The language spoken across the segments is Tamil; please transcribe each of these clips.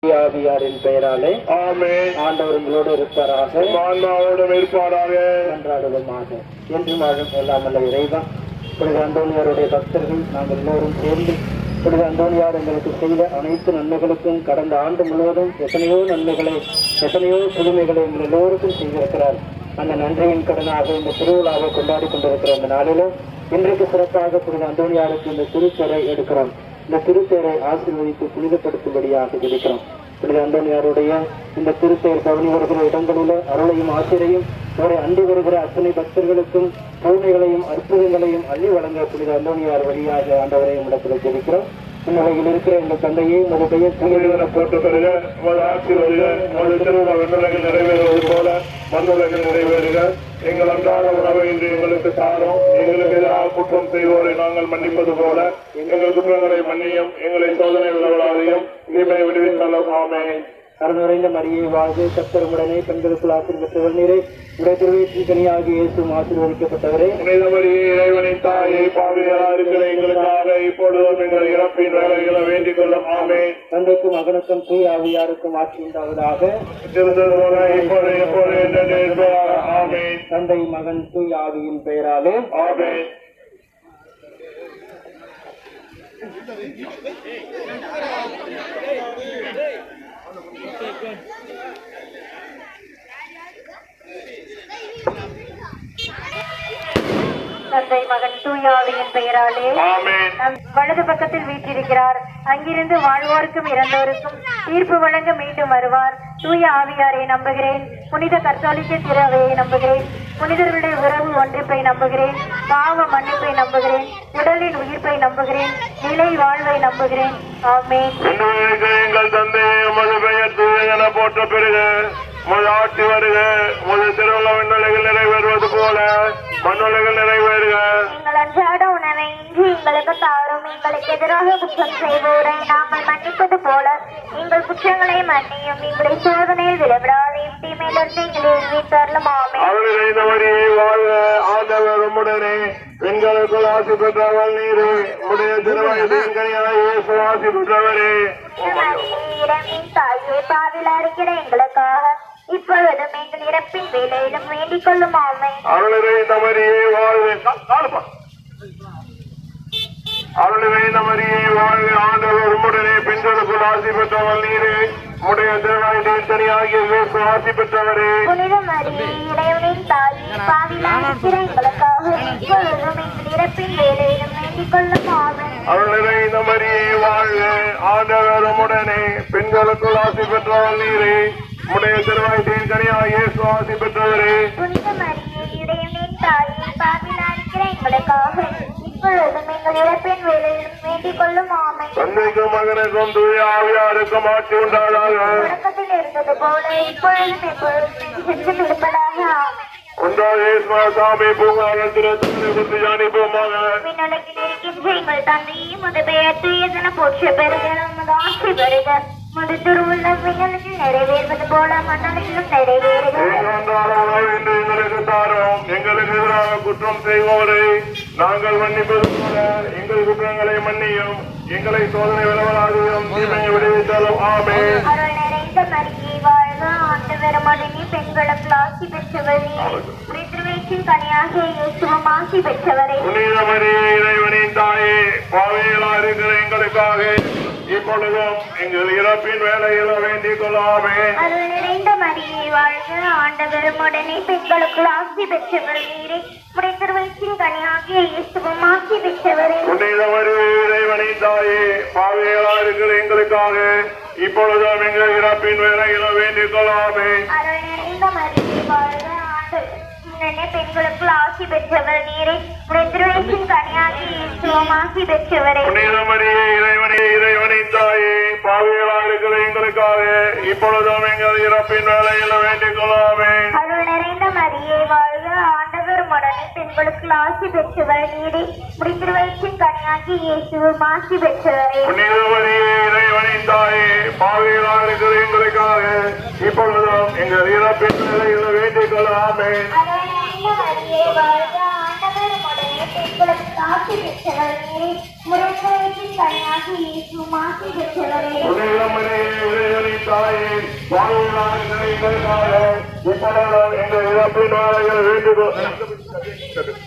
ஆவியாரின் பெயராலே ஆமென். ஆண்டவர் உங்களோடு இருப்பாராக, ஆன்மாவோடும் இருப்பாராக. நன்றாடுவோமாக. என்றும் வாழும் எல்லாம் வல்ல இறைவன், புனித அந்தோனியாருடைய பக்தர்கள் நாங்கள் எல்லோரும் சேர்ந்து புனித அந்தோனியார் எங்களுக்கு செய்த அனைத்து நன்மைகளுக்கும் கடந்த ஆண்டு முழுவதும் எத்தனையோ நன்மைகளை, எத்தனையோ புதுமைகளை எங்கள் எல்லோருக்கும் செய்திருக்கிறார். அந்த நன்றியின் கடனாக இந்த திருவிழாவை கொண்டாடி கொண்டிருக்கிற அந்த நாளிலும் இன்றைக்கு சிறப்பாக புனித அந்தோனியாருக்கு இந்த திருத்தேரை எடுக்கிறோம். இந்த திருத்தேரை ஆசீர்வதித்து புனிதப்படுத்தும்படியாக ஜெபிக்கிறோம். புனித அந்தோனியாருடைய இந்த திருத்தேர் பவனி வருகிற இடங்களில் அருளையும் ஆசிரியையும் அவரை அண்டி வருகிற அத்தனை பக்தர்களுக்கும் கருணைகளையும் அற்புதங்களையும் அள்ளி வழங்க புனித அந்தோனியார் வழியாக ஆண்டவரை இடத்தில் ஜெபிக்கிறோம். உண்மையில் இருக்கிற எங்கள் தந்தையே உமது பெயர் போட்டு பெறுக, உமது ஆட்சி வருக, உமது திருவிழா விண்ணுலகில் நிறைவேறுவது போல மண்ணுலகில் நிறைவேறுக. எங்கள் அன்றாட உணவை இன்று எங்களுக்கு தாரும். எங்களுக்கு எதிராக குற்றம் செய்வோரை நாங்கள் மன்னிப்பது போல எங்கள் குற்றங்களை மன்னியும். எங்களை சோதனை விளவலாதையும் தீமை விடுவித்தாலும். ஆமென். கருணுரைந்த மரியை வாழ்வு கர்த்தருடனே பெண்களுக்குள் ஆசீர்வதித்தவர் நீரே. உடைய திருவயிற்றின் கனியாகிய இயேசுவும் ஆசீர்வதிக்கப்பட்டவரே. புனித மரியே, இறைவனின் தாயை, பாவிகளாக இருக்கிற எங்களுக்காக இப்பொழுதும் எங்கள் இறப்பின் வேலைகளை வேண்டிக் கொள்ளும். ஆமென். தந்தைக்கும் மகனுக்கும் தூய ஆவியாருக்கும் ஆட்சி உண்டாவதாக. திருந்தது போல இப்பொழுது எப்பொழுது என்று இருப்பதாக. ஆமென். தந்தை மகன் தூய ஆவியின் பெயராலே ஆமென். தந்தை மகன் தூயாவியின் பெயராலே ஆமென். நம் வலது பக்கத்தில் வீற்றிருக்கிறார். அங்கிருந்து வாழ்வோருக்கும் இறந்தோருக்கும் தீர்ப்பு வழங்க மீண்டும் வருவார். தூய ஆவியாரை நம்புகிறேன். புனித கத்தோலிக்க திரு அவையை நம்புகிறேன். புனிதர்களுடைய உறவு ஒன்றிப்பை நம்புகிறேன். பாவ மன்னிப்பை நம்புகிறேன். உடலின் உயிர்ப்பை நம்புகிறேன். நிலை வாழ்வை நம்புகிறேன். ஆமென். எங்கள் தந்தை, உமது பெயர் தூயன போற்ற பெறுக, உமது ஆட்சி வருக, உமது திருவிழா விண்ணுலகில் நிறைவேறுவது போல மண்ணுலகில் நிறைவேறுக. எங்கள் அன்றாட உணவை இன்று எங்களுக்கு தாரும். எங்களுக்கு எதிராக குற்றம் செய்வோரை நாங்கள் மன்னிப்பது போல எங்கள் குற்றங்களை மன்னியும். எங்களை சோதனையில் விளைவிடாதையும் தீமையிலிருந்து எங்களை விடுவித்தருளும். ஆமென். அவர்கள் இந்த வரியை வாழ்க. ஆண்டவர் உம்முடனே பெண்களுக்குள் ஆசி பெற்றவள் நீரே. உடைய திருவயதின் கனியாய் இயேசு ஆசி பெற்றவரே. இறைவனின் தாயே, பாவிலா இருக்கிற எங்களுக்காக இப்பொழுதும் எங்கள் இறப்பின் வேலையிலும் வேண்டிக் கொள்ளும். ஆமென். அவர்களை இந்த வரியை வாழ்க. அவர்களை இந்த வரியை வாழ்க. ஆண்டவர் உம்முடனே பெண்களுக்குள் ஆசி பெற்றவள் நீரே. உடைய திருவயதின் கனியாகிய இயேசு ஆசி பெற்றவரே. புனித மரியே, இறைவனின் தாயே, பாவிலா இருக்கிற எங்களுக்காக இப்பொழுதும் எங்கள் இறப்பின் வேலையிலும் வேண்டிக் கொள்ளும். ஆமென். அவர்களை இந்த வரியை வாழ்க. ஆண்டவர் உம்முடனே பெண்களுக்குள் ஆசி பெற்றவள் நீரே. உடைய திருவயதின் கனியாகிய இயேசு ஆசி பெற்றவரே. புனித மரியே, இறைவனின் தாயே, பாவிலா இருக்கிற எங்களுக்காக இப்பொழுதும் எங்கள் இறப்பின் வேலையிலும் வேண்டிக் கொள்ளும். ஆமென். தந்தைக்கும் மகனுக்கும் தூய ஆவியாருக்கும் ஆட்சி உண்டாதாக. தொடக்கத்தில் இருந்தது போல இப்பொழுதும் எப்பொழுதும் என்றும் இருப்பதாக. ஆமென். ஒன்றாக சாமி பூங்காவல் திருத்தங்களை குறித்து தியானிப்போமாக. விண்ணுலகில் இருக்கின்ற எங்கள் தந்தையே, உமது பெயர் தூயதென போற்ற பெறுக. உமது ஆட்சி வருக. உமது திருவுள்ளம் விண்ணுலகில் நிறைவேறுவது போல மண்ணுலகிலும் நிறைவேறுக. எங்கள் அன்றாட உணவை இன்று எங்களுக்கு தாரும். எங்களுக்கு எதிராக குற்றம் செய்வோரை நாங்கள் மன்னிப்பது போல எங்கள் குற்றங்களை மன்னியும். எங்களை சோதனை விளவலாதையும் தீமையை விடுவித்தாலும். ஆமென். அருள் நிறைந்த மரியே, வாழ்க. ஆண்டவர் உம்முடனே பெண்களுக்கு ஆசி பெற்றவர் நீரே. உம்முடைய திருவயிற்றின் கனியாகிய இயேசுவும் ஆசி பெற்றவரே. புனித மரியே, இறைவனின் தாயே, பாவிகளா இருக்கிற எங்களுக்காக இப்பொழுதும் எங்கள் இறப்பின் வேலையில வேண்டிக் கொள்ளாமே. அருள் நிறைந்த மரியே, வாழ்க. ஆண்டவர் உம்முடனே பெண்களுக்கு ஆசி பெற்றவர் நீரே. உம்முடைய திருவயிற்றின் கனியாகிய இயேசுவும் ஆசி பெற்றவரே. புனித மரியே, இறைவனின் தாயே, பாவிகளா இருக்கிற எங்களுக்காக இப்பொழுதும் எங்கள் இறப்பின் வேலையில வேண்டிக் கொள்ளாமே. அருள் நிறைந்த மரியே, வாழ்க. ஆண்டவர் உம்முடனே பெண்களுக்கு ஆசி பெற்றவர் நீரே. உம்முடைய திருவயிற்றின் கனியாகிய இயேசுவும் ஆசி பெற்றவரே. புனித மரியே, இறைவனின் தாயே, பாவிகளா இருக்கிற எங்களுக்காக இப்பொழுதும் எங்கள் இறப்பின் வேலையில வேண்டிக் கொள்ளாமே. அருள் நிறைந்த மரியே, வாழ்க. ஆண்டவர் உம்முடனே பெண்களுக்கு ஆசி பெற்றவர் நீரே. உம்முடைய திருவயிற்றின் கனியாகிய இயேசுவும் ஆசி பெற்றவரே. புனித மரியே, இறைவனின் தாயே, பாவிகளா இருக்கிற எங்களுக்காக இப்பொழுதும் எங்கள் இறப்பின் வேலையில வேண்டிக் கொள்ளாமே. அருள் நிறைந்த மரியே, வாழ்க. ஆண்டவர் உம்முடனே பெண்களுக்கு ஆசி பெற்றவர் நீரே. உம்முடைய திருவயிற்றின் கனியாகிய இயேசுவும் ஆசி பெற்றவரே. புனித மரியே, இறைவனின் தாயே வாழ்வுள்ள எங்களுக்காக இப்பொழுதும் எங்கள் இறப்பின் வேலைகளை வேண்டுகோள்.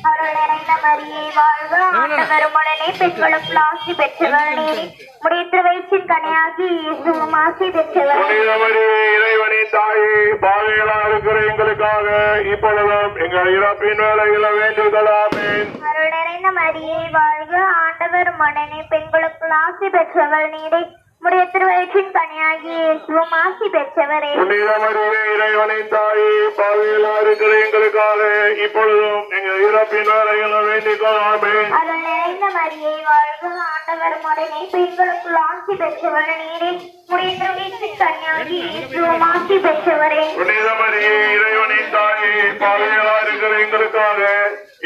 அருள் நிறைந்த மரியே வாழ்க, ஆண்டவர் உம்முடனே பெண்களுக்குள் ஆசி பெற்றவர் நீரே. உம்முடைய திருவயிற்றின் கனியாகி இயேசுவும் ஆசி பெற்றவர். புனித மரியே இறைவனின் தாயே பாவிகளாக இருக்கிற எங்களுக்காக இப்பொழுதும் எங்கள் இறப்பின் வேலைகளை வேண்டுகொள்ளாமே. அருள் நிறைந்த மரியே வாழ்க, ஆண்டவர் உம்முடனே பெண்களுக்குள் ஆசி பெற்றவர் நீரே. உம்முடைய திருவயிற்றின் கனியாகி இயேசுவும் ஆசி பெற்றவரே. புனித மரியே இறைவனின் தாயே பாவிகளாக இருக்கிற எங்களுக்காக இப்பொழுதும் எங்கள் இறப்பின் வேலைகளை வேண்டிக்கொள்ளாமே. அருள் நிறைந்த மரியே வாழ்க, ஆண்டவர் உம்முடனே பெண்களுக்குள் ஆசி பெற்றவர் நீரே. உம்முடைய திருவயிற்றின் கனியாகி இயேசுவும் ஆசி பெற்றவரே. புனித மரியே இறைவனின் தாயே பாவிகளாக இருக்கிற எங்களுக்காக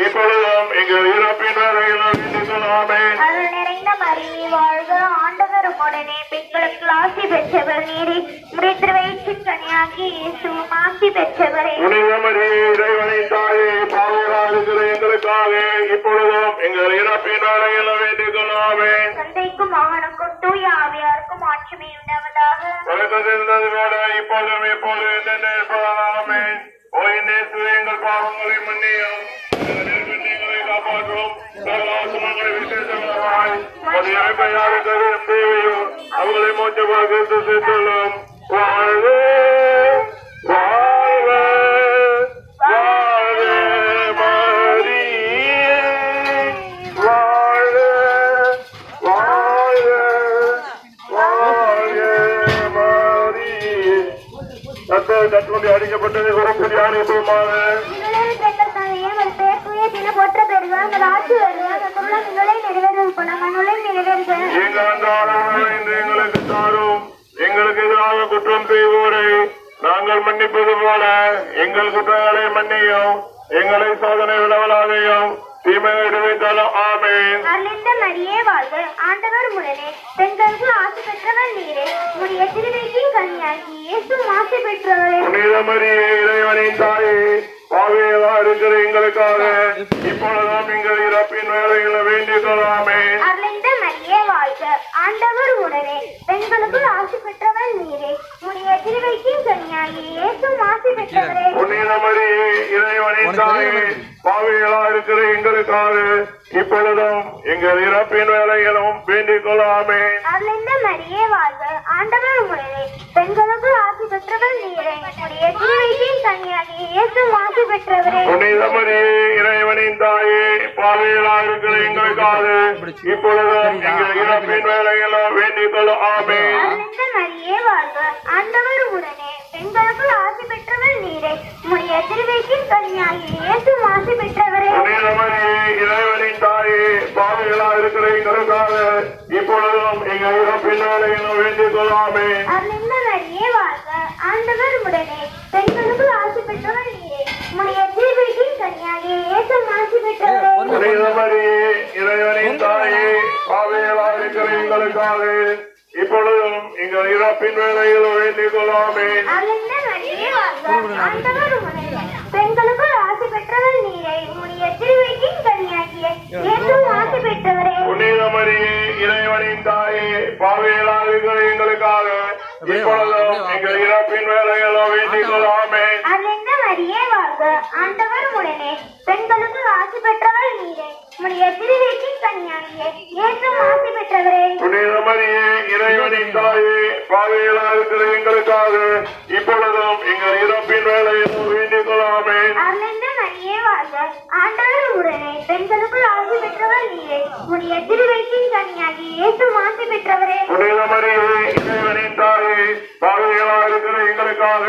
இப்பொழுதும் எங்கள் இறப்பின் வேலைகளை வேண்டிக்கொள்ளாமே. அருள் நிறைந்த மரியே வாழ்க, ஆண்டவர் உம்முடனே பெண்களுக்குள் ஆசி பெற்றவர் நீரே. உம்முடைய திருவயிற்றின் கனியாகி இயேசுவும் ஆசி பெற்றவரே. புனித மரியே இறைவனின் தாயே பாவிகளாக இருக்கிற எங்களுக்காக இப்பொழுதும் எங்கள் இறப்பின் வேலைகளை வேண்டிக்கொள்ளாமே. தந்தைக்கும் மகனுக்கும் தூய ஆவியாருக்கும் ஆட்சிமை உண்டாவதாக. தொடக்கத்திலிருந்தது போல இப்பொழுதும் எப்பொழுதும் என்னென்ன இருப்பதாமே. எங்கள் பாவங்களை மன்னியும், எங்களை காப்பாற்றும், சகலாசுமங்களை விசேஷமாய் அவர்களை மோச்சமாக சேர்த்துள்ளும். வாழ்க வாழ்க வாழ்க மரியே, வாழ்க வாழ்க வாழ்க மரியே. தற்போது அடிக்கப்பட்டது ஒரு தியானிப்புமாக எங்களுக்கு தாரும். எங்களுக்கு எதிராக குற்றம் செய்வோரை நாங்கள் மன்னிப்பது போல எங்கள் குற்றங்களை மன்னியும், எங்களை சோதனை விளவலாதையும் தீமையை வைத்தாலும். ஆமென். அருளிந்த மரியே வாழ்க, ஆண்டவர் உடனே பெண்களுக்கு ஆசி பெற்றவர் நீரே. உம்முடைய திருவயிற்றின் கனியாகி இயேசுவும் ஆசி பெற்றவரே. புனித மரியே இறைவனின் தாயே பாவிகளாக இருக்கிற எங்களுக்காக இப்பொழுதும் எங்கள் இறப்பின் வேலைகளை வேண்டிக் கொள்ளாமே. அருளிந்த மரியே வாழ்க, ஆண்டவர் உடனே பெண்களுக்கு ஆசி பெற்றவர் நீரே. உம்முடைய திருவயிற்றின் கனியாகி இயேசுவும் ஆசி பெற்றவரே. புனித மரியே இறைவனின் தாயே பாவிகளாக இருக்கிற எங்களுக்காக இப்பொழுதும் எங்கள் இறப்பின் வேலைகளும் வேண்டிக் கொள்ளாமே. அருளிந்த மரியே வாழ்க, ஆண்டவர் உடனே பெண்களுக்கு ஆசி பெற்றவர் நீரே. உம்முடைய திருவயிற்றின் கனியாகி இயேசுவும் ஆசி பெற்றவரே. புனித மரியே இறைவனின் தாயே பாவிகளாக இருக்கிற எங்களுக்காக இப்பொழுதும் எங்கள் இறப்பின் வேலைகளும் வேண்டிக் கொள்ளாமே. அருளிந்த மரியே வாழ்க, ஆண்டவர் உடனே பெண்களுக்கு ஆசி பெற்றவர் நீரே. உம்முடைய திருவயிற்றின் கனியாகி இயேசுவும் ஆசி பெற்றவரே. புனித மரியே இறைவனின் தாயே பாவிகளாக இருக்கிற எங்களுக்காக இப்பொழுதும் எங்கள் இறப்பின் வேலைகளும் வேண்டிக் கொள்ளாமே. அருளிந்த மரியே வாழ்க, ஆண்டவர் உடனே பெண்களுக்கு ஆசி பெற்றவர் நீரே. உம்முடைய திருவயிற்றின் கனியாகி இயேசுவும் ஆசி பெற்றவரே. புனித மரியே இறைவனின் தாயே பாவிகளாக இருக்கிற எங்களுக்காக இப்பொழுதும் எங்கள் இறப்பின் வேலைகளும் வேண்டிக் கொள்ளாமே. அருளிந்த மரியே வாழ்க, ஆண்டவர் உடனே பெண்களுக்கு ஆசி பெற்றவர் நீரே. உம்முடைய திருவயிற்றின் கனியாகி இயேசுவும் ஆசி பெற்றவரே. புனித மரியே இறைவனின் தாயே பாவிகளாக இருக்கிற எங்களுக்காக இப்பொழுதும் எங்கள் இறப்பின் வேலைகளும் வேண்டிக் கொள்ளாமே. அருளிந்த மரியே வாழ்க, ஆண்டவர் உடனே பெண்களுக்கு ஆசி பெற்றவர் நீரே. உம்முடைய திருவயிற்றின் கனியாகிய இயேசுவும் ஆசி பெற்றவரே. புனித மரியே இறைவனின் தாயே பாவிகளாக இருக்கிற எங்களுக்காக இப்பொழுதும் எங்கள் இறப்பின் வேலைகளும் வேண்டிக் கொள்ளாமே. அருளிந்த மரியே வாழ்க, ஆண்டவர் உடனே பெண்களுக்கு ஆசி பெற்றவர் நீரே. உம்முடைய திருவயிற்றின் கனியாகிய இயேசுவும் ஆசி பெற்றவரே. புனித மரியே இறைவனின் தாயே பாவிகளாக இருக்கிற எங்களுக்காக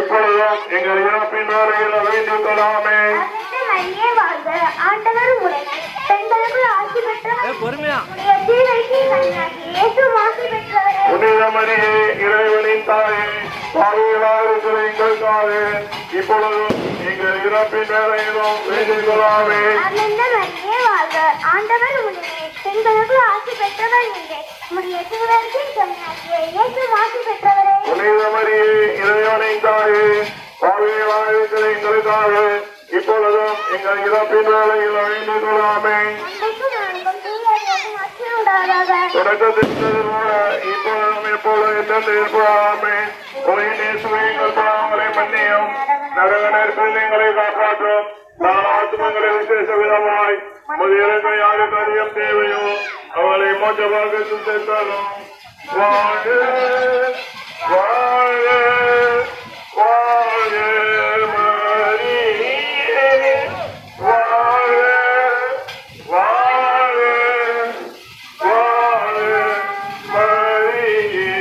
இப்பொழுதும் எங்கள் இறப்பின் வேலைகளும் வேண்டிக் கொள்ளாமே. அருளிந்த மரியே வாழ்க, ஆண்டவர் உடனே பெண்களுக்கு ஆசி பெற்றவர் பொறுமையா உம்முடைய திருவயிற்றின் கனியாகிய இயேசுவும் ஆசி பெற்றவரே. புனித மரியே இறைவனின் தாயே பாவிகளாக இருக்கிற எங்களுக்காக இப்பொழுதும் எங்கள் இறப்பின் வேலைகளும் வேண்டிக் கொள்ளாமே. அருளிந்த மரியே வாழ்க, ஆண்டவர் உடனே பெண்களுக்கு ஆசி பெற்றவர் நீரே. உம்முடைய திருவயிற்றின் கனியாகிய இயேசுவும் ஆசி பெற்றவரே. புனித மரியே இறைவனின் தாயே பாவிகளாக இருக்கிற எங்களுக்காக இப்பொழுதும் எங்கள் இறப்பின் வேலைகளும் வேண்டிக் கொள்ளாமே. அன்றைக்கும் நாளுக்கும் தூய ஆவியாருக்கும் உண்டாதாக தொடக்கத்தில் போல இப்பொழுதும் எப்பொழுதும் எந்த இருப்பாமே எங்கள் பாவங்களை மன்னியும் நரக நெருப்பில் எங்களை காப்பாற்றும் நான் ஆத்மங்களை விசேஷ விதமாய் முதியவர்கள் யாருக்கு அதிகம் தேவையோ அவளை மோசமாக சேர்த்தாலும் வாழ வாழ வாழ மரியே வாழ வாழ வாழ மரியே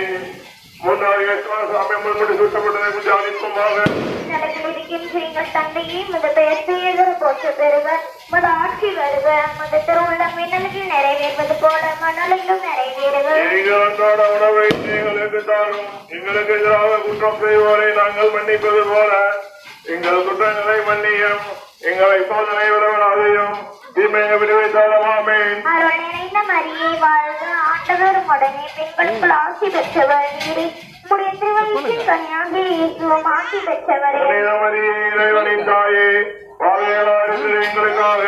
முன்னாடி சாமி முன்னுடைய சுத்தப்பட்டதை கொஞ்சம் அனுப்பமாக எங்கள் தந்தையே முத பெயர் பெயர் போற்ற பெறுக முத ஆட்சி வருக முத திருவுள்ள மின்னல்கள் நிறைவேறுவது போல மணலும் நிறைவேறுக எங்கள் அன்றாட உணவை எங்களுக்கு தாரும் எங்களுக்கு எதிராக குற்றம் செய்வோரை நாங்கள் மன்னிப்பது போல எங்கள் குற்றங்களை மன்னியும் எங்களை சோதனை விடவனாதையும் தீமையை விடுவித்தாலமாமே அருள் நிறைந்த மரியே வாழ்க ஆண்டவர் உடனே பெண்களுக்குள் ஆசி பெற்றவர் நீரே உடைய திருவயிற்றின் கனியாக இயேசுவும் ஆசி பெற்றவரே இறைவனின் தாயே பாவையலாருக்கு எங்களுக்காக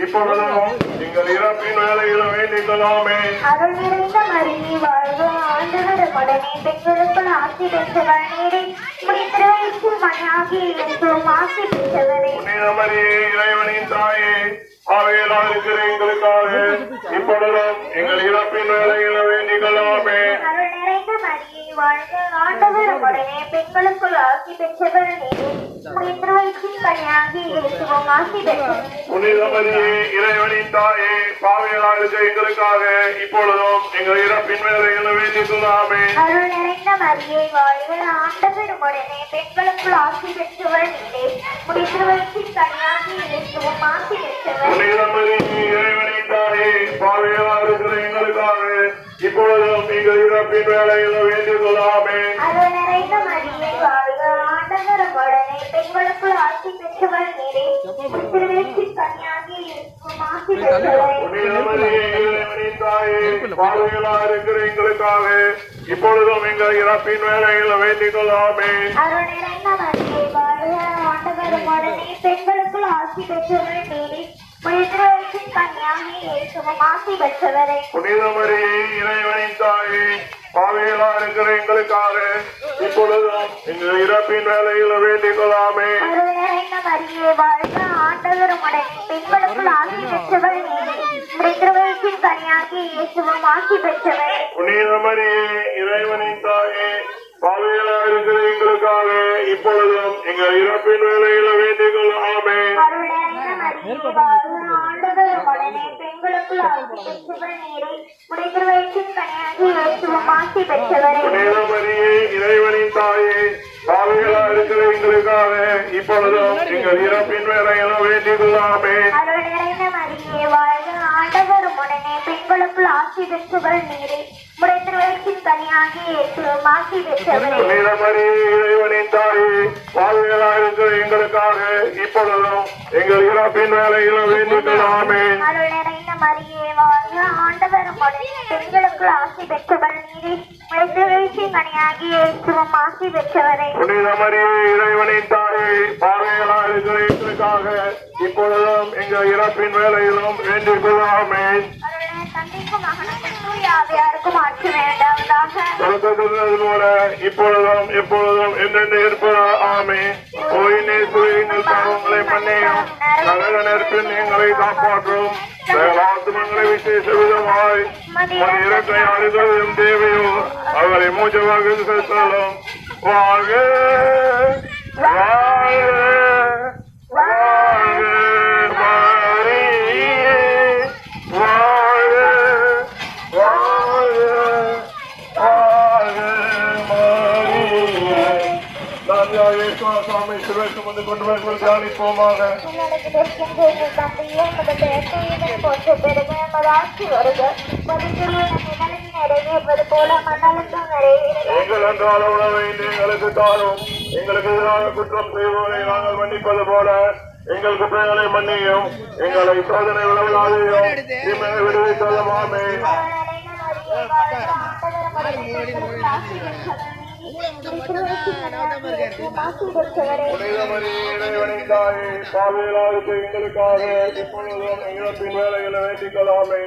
இப்பொழுதும் எங்கள் இறப்பின் வேலையிலும் வேண்டிக் கொள்ளாமே அருள் நிறைந்த மரியே வாழ்க ஆண்டவர் உடனே பெண்களுக்குள் ஆசி பெற்றவர் நீரே உடைய திருவயிற்றின் கனியாக இயேசுவும் ஆசி பெற்றவரே புனிதமரியே இறைவனின் தாயே பாவையலாருக்கு எங்களுக்காக இப்பொழுதும் எங்கள் இறப்பின் வேலையிலும் வேண்டிக் கொள்ளாமே அருள் நிறைந்த மரியே வாழ்க ஆண்டவர் உடனே பெண்களுக்குள் ஆசி பெற்றவர் நீரே உடைய திருவயிற்றின் கனியாக இயேசுவும் ஆசி பெற்றவரே புனிதமரியே இறைவனின் தாயே பாவையலாருக்கு எங்களுக்காக இப்பொழுதும் எங்கள் இறப்பின் வேலையிலும் வேண்டிக் கொள்ளாமே அருள் நிறைந்த மரியே வாழ்க ஆண்டவர் உடனே பெண்களுக்குள் ஆசி பெற்றவர் நீரே உடைய திருவயிற்றின் கனியாக இயேசுவும் ஆசி பெற்றவர் புனிதமரியே இறைவனின் தாயே பாவையலாருக்கு எங்களுக்காக இப்பொழுதும் எங்கள் இறப்பின் வேலையிலும் வேண்டிக் கொள்ளாமே அருள் நிறைந்த மரியே வாழ்க ஆண்டவர் உடனே பெண்களுக்குள் ஆசி பெற்றவர் நீரே உடைய திருவயிற்றின் கனியாக இயேசுவும் ஆசி பெற்றவரே புனிதமரியே இறைவனின் தாயே பாவையலாருக்கு எங்களுக்காக இப்பொழுதும் எங்கள் இறப்பின் வேலையிலும் வேண்டிக் கொள்ளாமே அருள் நிறைந்த மரியே வாழ்க ஆண்டவர் உடனே பெண்களுக்குள் ஆசி பெற்றவர் நீரே உடைய திருவயிற்றின் கனியாக இயேசுவும் ஆசி பெற்றவரே புனிதமரியே இறைவனின் தாயே பாவையலாருக்கு எங்களுக்காக இப்பொழுதும் எங்கள் இறப்பின் வேலையிலும் வேண்டிக் கொள்ளாமே அருள் நிறைந்த மரியே வாழ்க ஆண்டவர் உடனே பெண்களுக்குள் ஆசி பெற்றவர் நீரே உடைய திருவயிற்றின் கனியாக இயேசுவும் ஆசி பெற்றவரே புனிதமரியே இறைவனின் தாயே பாவையலாருக்கு எங்களுக்காக இப்பொழுதும் எங்கள் இறப்பின் வேலையிலும் வேண்டிக் கொள்ளாமே அருள் நிறைந்த மரியே வாழ்க ஆண்டவர் உடனே பெண்களுக்குள் ஆசி பெற்றவர் நீரே உடைய திருவயிற்றின் கனியாக இயேசுவும் ஆசி பெற்றவரே புனிதமரியே இறைவனின் தாயே பாவையலாருக்கு எங்களுக்காக இப்பொழுதும் எங்கள் இறப்பின் வேலையிலும் வேண்டிக் கொள்ளாமே அருள் நிறைந்த மரியே வாழ்க ஆண்டவர் உடனே பெண்களுக்குள் ஆசி பெற்றவர் நீரே உடைய திருவயிற்றின் கனியாக இயேசுவும் ஆசி பெற்றவரே புனிதமரியே இறைவனின் தாயே பாவையலாருக்கு எங்களுக்காக இப்பொழுதும் எங்கள் இறப்பின் வேலையிலும் வேண்டிக் கொள்ளாமே அருள் நிறைந்த மரியே வாழ்க ஆண்டவர் உடனே பெண்களுக்குள் ஆசி பெற்றவர் நீரே உடைய திருவயிற்றின் கனியாக இயேசுவும் ஆசி பெற்றவரே புனிதமரியே இறைவனின் தாயே பாவையலாருக்கு எங்களுக்காக இப்பொழுதும் எங்கள் இறப்பின் வேலையிலும் வேண்டிக் கொள்ளாமே அருளே தந்தைக்கும் மகனுக்கும் தூய ஆவியாருக்கும் ஆட்சி வேண்டாவதாக தொடக்கத்தில் போல இப்பொழுதும் எப்பொழுதும் என்னென்ன இருப்பதா ஆமே ஓயினே எங்கள் பாவங்களை மன்னியும் நரக நெருப்பில் எங்களை காப்பாற்றும் ஆத்மங்களை விசேஷ விதமாய் இறக்கை அறுதலும் தேவையோ அவரை மூச்சமாக செலுத்தலும் வாழ்க வாழ்க வாழ்க மரியே வாழ்க வாழ்க வாழ்க மரியே நாங்கள் சுவாமி சிவக்கு வந்து கொண்டு வந்து தியானிப்போமாக எங்கள் அன்றாட உணவை எங்களுக்கு தாரும் எங்களுக்கு எதிராக குற்றம் செய்வோரை நாங்கள் மன்னிப்பது போல எங்கள் குற்றங்களை மன்னியும் எங்களை சோதனை விளையாதையும் தீமையை விடுவித்தலமாமே பாவையலாருக்கு எங்களுக்காக இப்பொழுதும் எங்களுப்பின் வேலைகளை வேண்டிக் கொள்ளாமே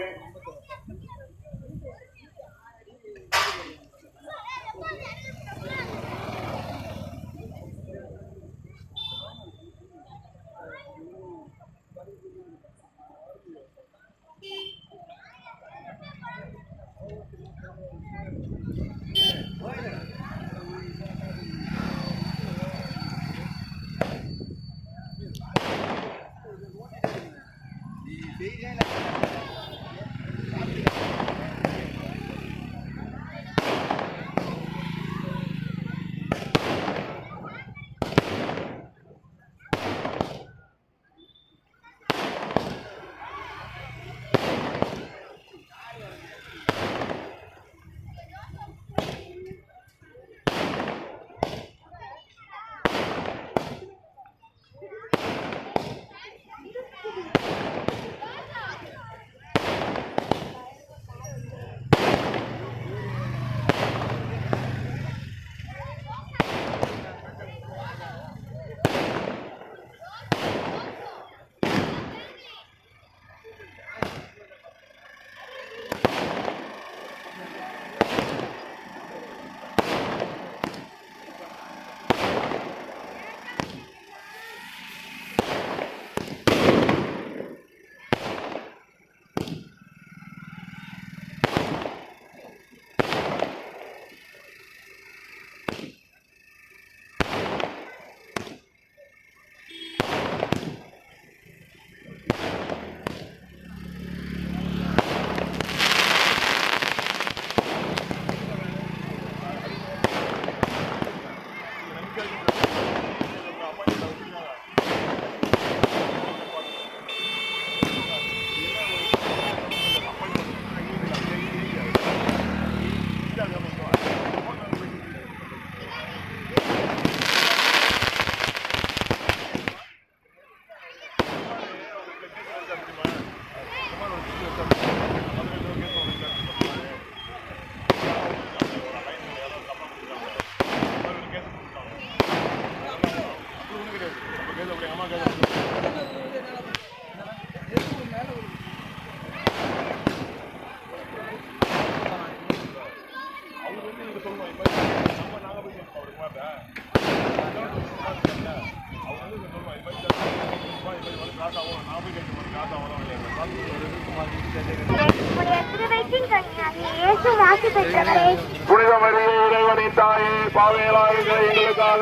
புனித மரியே இறைவனின் தாயே பாவிகளாகிய எங்களுக்காக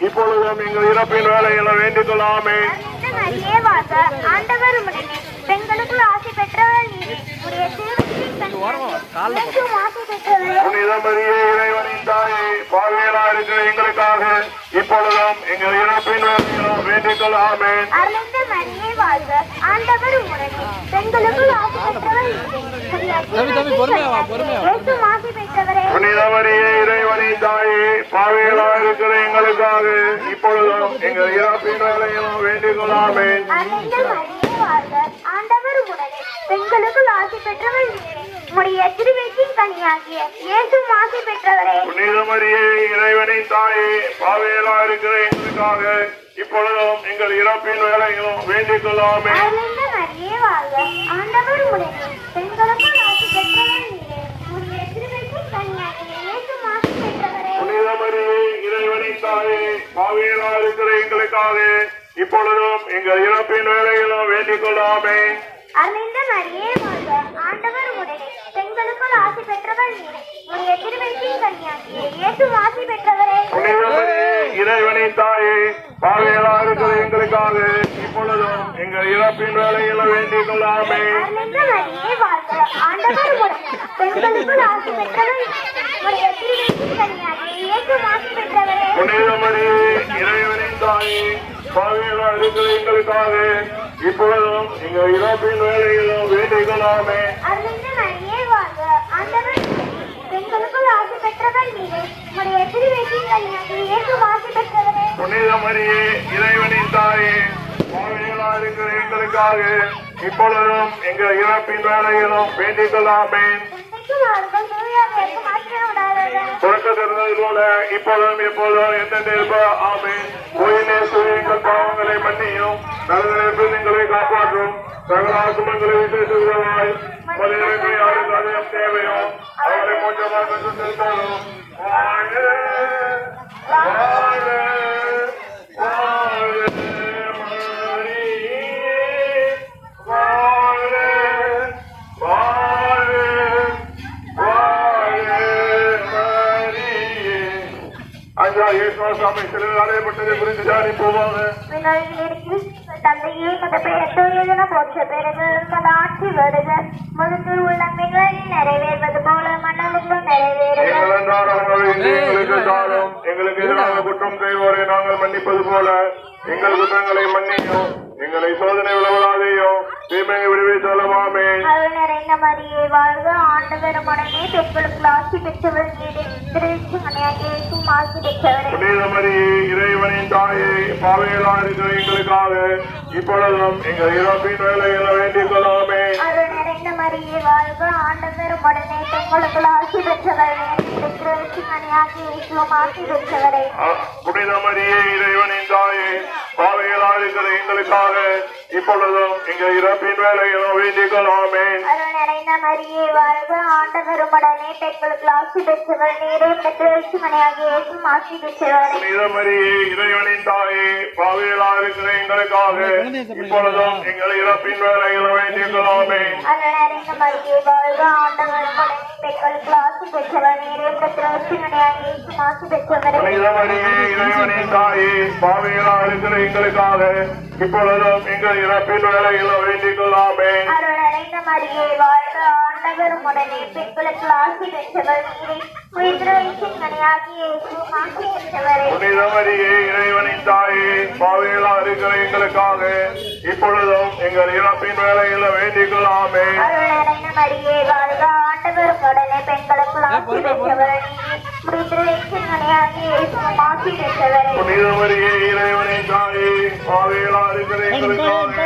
இப்பொழுதும் எங்கள் இறப்பின் வேலைகளை வேண்டிக் கொள்ளாமே. ஆண்டவர் உடனே பெண்களுக்கு ஆசை பெற்றவர் நீரே. புனித மரியே இறைவனின் தாயே பாவிகளாகிய எங்களுக்காக இப்பொழுதும் எங்கள் இறப்பின் வேலைகளை வேண்டிக் கொள்ளாமே. அருளிந்த மரியே வாழ்க, ஆண்டவர் உடனே பெண்களுக்கு ஆசை பெற்றவர் நீரே. புனித மரியே இறைவனின் தாயே பாவிகளாக இருக்கிற எங்களுக்காக இப்பொழுதும் எங்கள் இறப்பின் வேலைகளும் வேண்டிக் கொள்ளாமே. ஆண்டவர் உடனே பெண்களுக்குள் ஆசை பெற்றவர் நீரே. உம்முடைய திருவயிற்றின் கனியாகிய இயேசுவும் ஆசை பெற்றவரே. புனித மரியே இறைவனின் தாயே பாவிகளாக இருக்கிற எங்களுக்காக இப்பொழுதும் எங்கள் இறப்பின் வேலைகளும் வேண்டிக் கொள்ளாமே. மரியே வாழ்க, ஆண்டவர் உடனே பெண்களுக்குள் ஆசை பெற்றவர் நீரே. உம்முடைய திருவயிற்றின் கனியாகிய இயேசுவும் ஆசை பெற்றவரே. புனித மரியே இறைவனின் தாயே பாவிகளாக இருக்கிற எங்களுக்காக இப்பொழுதும் எங்கள் இறப்பின் வேலைகளும் வேண்டிக் கொள்ளாமே. அருளிந்த மரியே வாழ்க, ஆண்டவர் உடனே பெண்களுக்குள் ஆசை பெற்றவர் நீரே. உம்முடைய திருவயிற்றின் கனியாகிய இயேசுவும் ஆசை பெற்றவரே. புனித மரியே இறைவனின் தாயே பாவிகளாக இருக்கிற எங்களுக்காக இப்பொழுதும் எங்கள் இறப்பின் வேலைகளும் வேண்டிக் கொள்ளாமே. அருளிந்த மரியே வாழ்க, ஆண்டவர் உடனே பெண்களுக்குள் ஆசை பெற்றவர் நீரே. உம்முடைய திருவயிற்றின் கனியாகிய இயேசுவும் ஆசை பெற்றவரே. புனித மரியே இறைவனின் தாயே பாவிகளாக இருக்கிற எங்களுக்காக இப்பொழுதும் எங்கள் இறப்பின் வேலைகளும் வேண்டிக் கொள்ளாமே. அருளிந்த மரியே வாழ்க, ஆண்டவர் பெண்களுக்குள் ஆசை பெற்றவர் நீரே. உம்முடைய திருவயிற்றின் கனியாகிய இயேசுவும் ஆசை பெற்றவரே. புனித மரியே இறைவனின் தாயே பாவிகளாக இருக்கிற எங்களுக்காக இப்பொழுதும் எங்கள் இறப்பின் வேலைகளும் வேண்டிக் கொள்ளாமே. தொடக்கத்திருந்தது போல இப்பொழுதும் எப்போதும் எந்தெந்த ஆமென். கோயிலே எங்கள் பாவங்களை மன்னியும், நலனிலிருந்து எங்களை காப்பாற்றும், சகல ஆத்துமங்களை விசேஷமாய் மனிதனுக்கு யாருக்கு அதிகம் தேவையோ அவரை கொஞ்சமாக செலுத்தாலும் வாழ வாழ வாழ மரியே வாழ வாழ வாழ மரியே. ஐயா இயேசுவாமி சிலர் அறையப்பட்டதை குறித்து ஜானி போவாங்க. தந்தையே மத பெயர்த்தோயன போற்ற பிறகு மத ஆட்சி வருக. முழுத்து உள்ள நிறைவேறுவது போல மன்னலுக்கும் நிறைவேறுக. எங்களுக்கு குற்றம் செய்வோரை நாங்கள் மன்னிப்பது போல எங்கள் குற்றங்களை மன்னியும், எங்களை சோதனை விளவலாதையும் தீமையை விடுவித்தலமாமே. அருள் நிறைந்த மரியே வாழ்க, ஆண்டவர் உடனே பெண்களுக்கு ஆசி பெற்றவர் நீரே, திருச்சிமணியாகிய இயேசுவும் ஆசி பெற்றவரே. புனித மரியே இறைவனின் தாயே, பாவிகளா இருக்கிற எங்களுக்காக இப்பொழுதும் எங்கள் இறப்பின் வேலையில் வேண்டிக் கொள்ளாமே. அருள் நிறைந்த மரியே வாழ்க, ஆண்டவர் உடனே பெண்களுக்கு ஆசி பெற்றவர் நீரே, திருச்சிமணியாகிய இயேசுவும் ஆசி பெற்றவரே. புனித மரியே இறைவனின் தாயே, பாவிகளா இருக்கிற எங்களுக்காக இப்பொழுதும் எங்கள் இறப்பின் வேலையில் வேண்டிக் கொள்ளாமே. அருள் நிறைந்த மரியே வாழ்க, ஆண்டவர் உடனே பெண்களுக்கு ஆசி பெற்றவர் நீரே, திருச்சிமணியாகிய இயேசுவும் ஆசி பெற்றவரே. புனித மரியே இறைவனின் தாயே, பாவிகளா இருக்கிற எங்களுக்காக இப்பொழுதும் எங்கள் இறப்பின் வேலையில் வேண்டிக் கொள்ளாமே. அருள் நிறைந்த மரியே வாழ்க, ஆண்டவர் உடனே பெண்களுக்கு ஆசி பெற்றவர் நீரே, திருச்சிமணியாகிய இயேசுவும் ஆசி பெற்றவரே. புனித மரியே இறைவனின் தாயே, பாவிகளா இருக்கிற எங்களுக்காக இப்பொழுதும் எங்கள் இறப்பின் வேலையில் வேண்டிக் கொள்ளாமே. அருள் நிறைந்த மரியே வாழ்க, ஆண்டவர் உடனே பெண்களுக்கு ஆசி பெற்றவர் நீரே, உயிர்த்தின் கனியாகிய இயேசுவும் ஆசி பெற்றவரே. புனித மரியே இறைவனின் தாயே, பாவிகளா இருக்கிற எங்களுக்காக இப்பொழுதும் எங்கள் இறப்பின் வேலையில் வேண்டிக் கொள்ளாமே. அருள் நிறைந்த மரியே வாழ்க, ஆண்டவர் உடனே பெண்களுக்கு ஆசி பெற்றவர் நீரே, உயிர்த்தின் கனியாகிய இயேசுவும் ஆசி பெற்றவரே. புனித மரியே இறைவனின் தாயே, பாவிகளா இருக்கிற எங்களுக்காக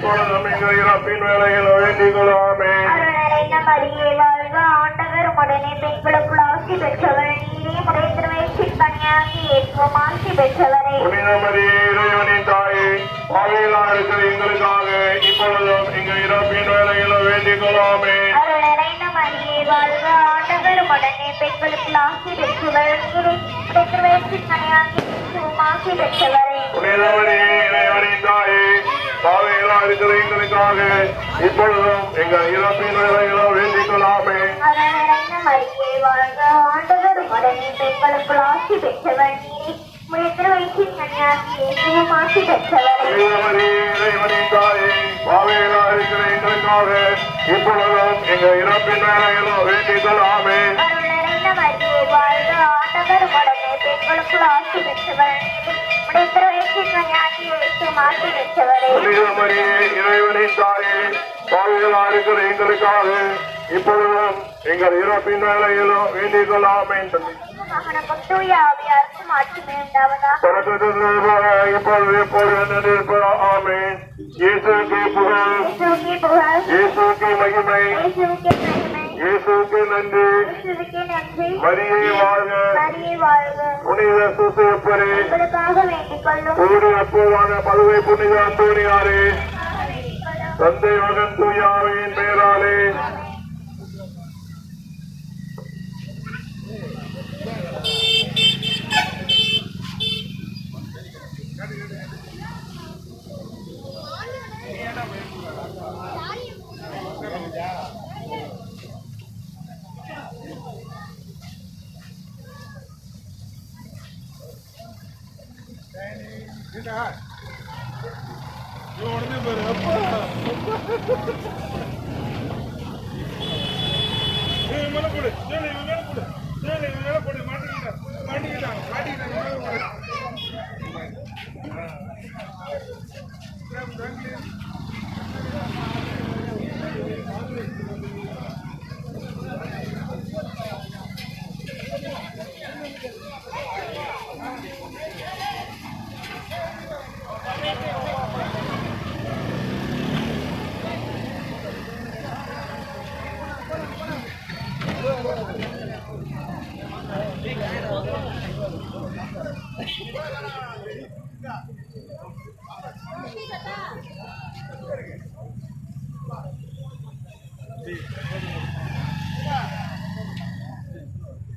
இப்பொழுதும் எங்கள் இறப்பின் வேலையில் வேண்டிக் கொள்ளாமே. அருள் நிறைந்த மரியே வாழ்க, ஆண்டவர் உடனே பெண்களுக்கு ஆசி பெற்றவர் நீரே, உயிர்த்தின் கனியாகிய இயேசுவும் ஆசி பெற்றவரே. புனித மரியே இறைவனின் தாயே, பாவிகளா இருக்கிற எங்களுக்காக இப்பொழுதும் எங்கள் இறப்பின் வேலையில் வேண்டிக் கொள்ளாமே. அருள் நிறைந்த மரியே வாழ்க, ஆண்டவர் உடனே பெண்களுக்கு ஆசி பெற்றவர் நீரே, உயிர்த்தின் கனியாகிய இயேசுவும் ஆசி பெற்றவரே. புனித மரியே இறைவனின் தாயே, பாவிகளா இருக்கிற எங்களுக்காக இப்பொழுதும் எங்கள் இறப்பின் வேலையில் வேண்டிக் கொள்ளாமே. அருள் நிறைந்த மரியே வாழ்க, ஆண்டவர் உடனே பெண்களுக்கு ஆசி பெற்றவர் நீரே, உயிர்த்தின் கனியாகிய இயேசுவும் ஆசி பெற்றவரே. புனித மரியே இறைவனின் தாயே, பாவிகளா இருக்கிற எங்களுக்காக இப்பொழுதும் எங்கள் இறப்பின் வேலையில் வேண்டிக் கொள்ளாமே. அருள் நிறைந்த மரியே வாழ்க, ஆண்டவர் உடனே பெண்களுக்கு ஆசி பெற்றவர் நீரே, உயிர்த்தின் கனியாகிய இயேசுவும் ஆசி பெற்றவரே. புனித மரியே இறைவனின் தாயே, பாவிகளா இருக்கிற எங்களுக்காக இப்பொழுதும் எங்கள் இறப்பின் வேலையில் வேண்டிக் கொள்ளாமே. மகனுக்கும் தூய ஆவியாருக்கும் ஆட்சிமை உண்டாவதாக. இப்பொழுது எப்பொழுது இருப்பதா? ஆமென். இயேசுவுக்கே புகழ், இயேசுவுக்கே புகழ், இயேசுவுக்கே மகிமை, இயேசுவுக்கே மகிமை, இயேசுவுக்கே நன்றி. இயேசுவுக்கே நன்றி. மரியே வாழ்க, மரியே வாழ்க, புனித சூசையப்பரே, உங்களுக்காக வேண்டிக் கொள்ளும். புனித அப்போவான பதுவை புனித அந்தோணியாரே, தந்தை மகன் தூயாவின் பெயராலே Yeah.